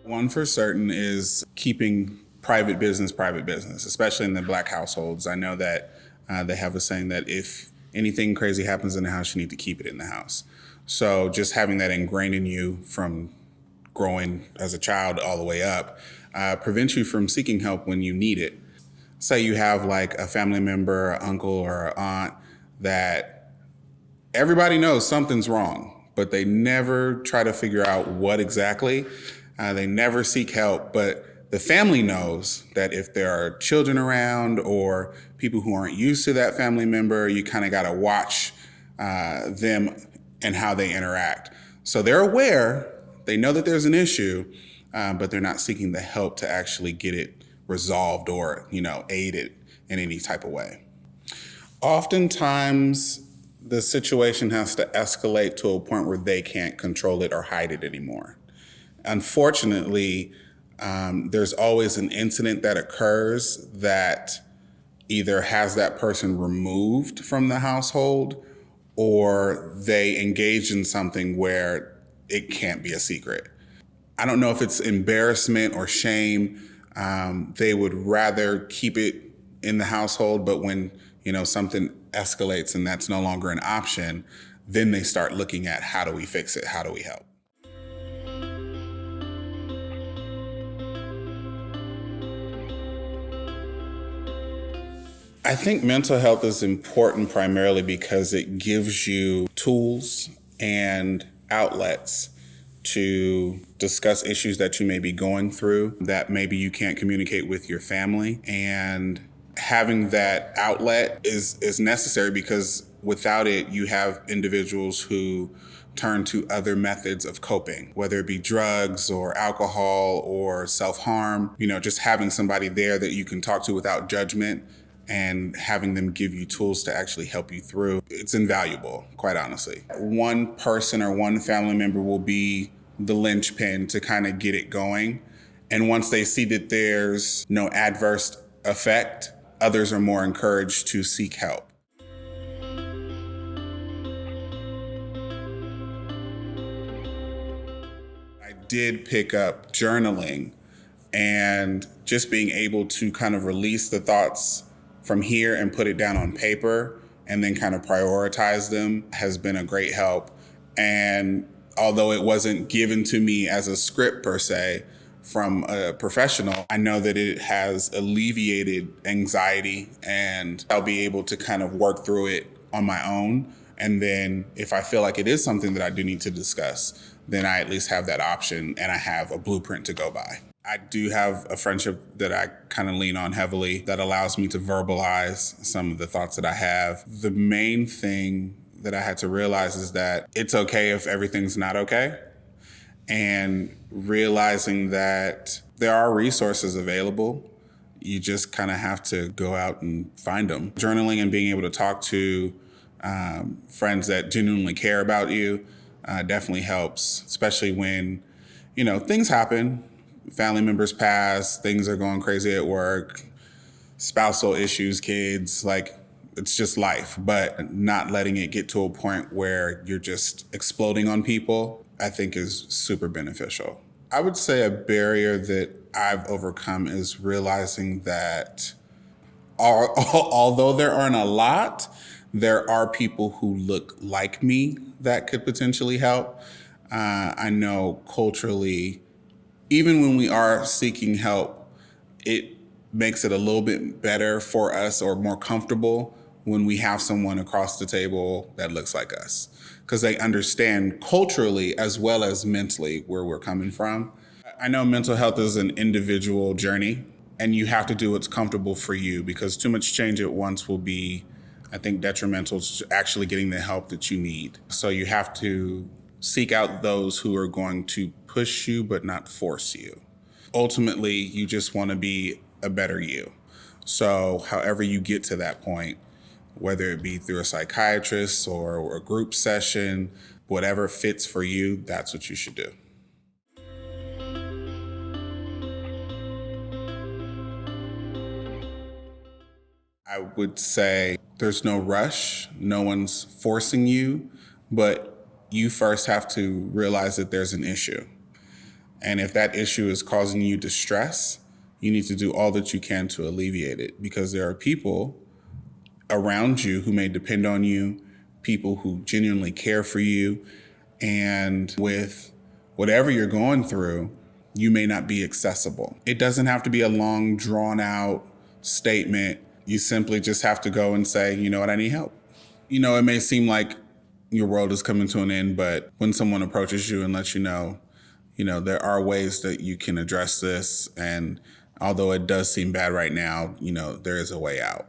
One for certain is keeping private business, especially in the Black households. I know that they have a saying that if anything crazy happens in the house, you need to keep it in the house. So just having that ingrained in you from growing as a child all the way up prevents you from seeking help when you need it. Say you have like a family member, an uncle, or an aunt that everybody knows something's wrong, but they never try to figure out what exactly. They never seek help, but the family knows that if there are children around or people who aren't used to that family member, you kind of got to watch them and how they interact. So they're aware, they know that there's an issue, but they're not seeking the help to actually get it resolved or, aid it in any type of way. Oftentimes, the situation has to escalate to a point where they can't control it or hide it anymore. Unfortunately, there's always an incident that occurs that either has that person removed from the household or they engage in something where it can't be a secret. I don't know if it's embarrassment or shame. They would rather keep it in the household, but when something escalates and that's no longer an option, then they start looking at how do we fix it? How do we help? I think mental health is important primarily because it gives you tools and outlets to discuss issues that you may be going through that maybe you can't communicate with your family. And having that outlet is necessary because without it, you have individuals who turn to other methods of coping, whether it be drugs or alcohol or self-harm. Just having somebody there that you can talk to without judgment and having them give you tools to actually help you through, it's invaluable, quite honestly. One person or one family member will be the linchpin to kind of get it going. And once they see that there's no adverse effect, others are more encouraged to seek help. I did pick up journaling and just being able to kind of release the thoughts from here and put it down on paper and then kind of prioritize them has been a great help. And although it wasn't given to me as a script per se from a professional, I know that it has alleviated anxiety and I'll be able to kind of work through it on my own. And then if I feel like it is something that I do need to discuss, then I at least have that option and I have a blueprint to go by. I do have a friendship that I kind of lean on heavily that allows me to verbalize some of the thoughts that I have. The main thing that I had to realize is that it's okay if everything's not okay. And realizing that there are resources available, you just kind of have to go out and find them. Journaling and being able to talk to friends that genuinely care about you definitely helps, especially when, things happen. Family members pass, things are going crazy at work, spousal issues, kids, it's just life. But not letting it get to a point where you're just exploding on people, I think is super beneficial. I would say a barrier that I've overcome is realizing that although there aren't a lot, there are people who look like me that could potentially help. I know culturally, even when we are seeking help, it makes it a little bit better for us or more comfortable when we have someone across the table that looks like us, because they understand culturally as well as mentally where we're coming from. I know mental health is an individual journey and you have to do what's comfortable for you, because too much change at once will be, I think, detrimental to actually getting the help that you need. So you have to seek out those who are going to push you but not force you. Ultimately, you just want to be a better you. So however you get to that point, whether it be through a psychiatrist or a group session, whatever fits for you, that's what you should do. I would say there's no rush. No one's forcing you, but you first have to realize that there's an issue. And if that issue is causing you distress, you need to do all that you can to alleviate it, because there are people around you who may depend on you, people who genuinely care for you. And with whatever you're going through, you may not be accessible. It doesn't have to be a long, drawn out statement. You simply just have to go and say, you know what, I need help. You know, it may seem like your world is coming to an end, but when someone approaches you and lets you know, there are ways that you can address this. And although it does seem bad right now, there is a way out.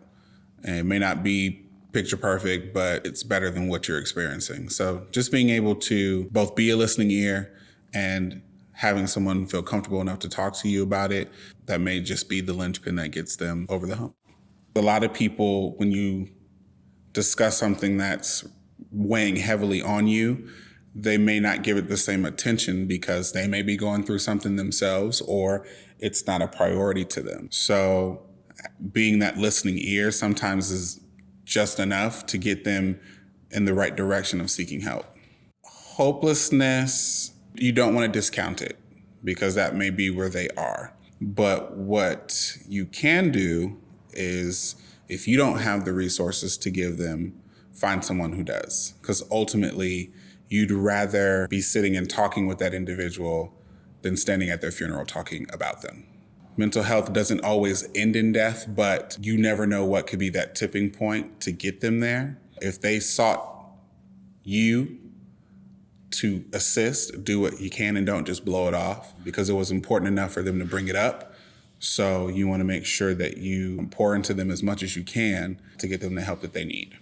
And it may not be picture perfect, but it's better than what you're experiencing. So just being able to both be a listening ear and having someone feel comfortable enough to talk to you about it, that may just be the linchpin that gets them over the hump. A lot of people, when you discuss something that's weighing heavily on you, they may not give it the same attention because they may be going through something themselves, or it's not a priority to them. So being that listening ear sometimes is just enough to get them in the right direction of seeking help. Hopelessness, you don't want to discount it because that may be where they are. But what you can do is, if you don't have the resources to give them, find someone who does. Because ultimately, you'd rather be sitting and talking with that individual than standing at their funeral talking about them. Mental health doesn't always end in death, but you never know what could be that tipping point to get them there. If they sought you to assist, do what you can and don't just blow it off, because it was important enough for them to bring it up. So you want to make sure that you pour into them as much as you can to get them the help that they need.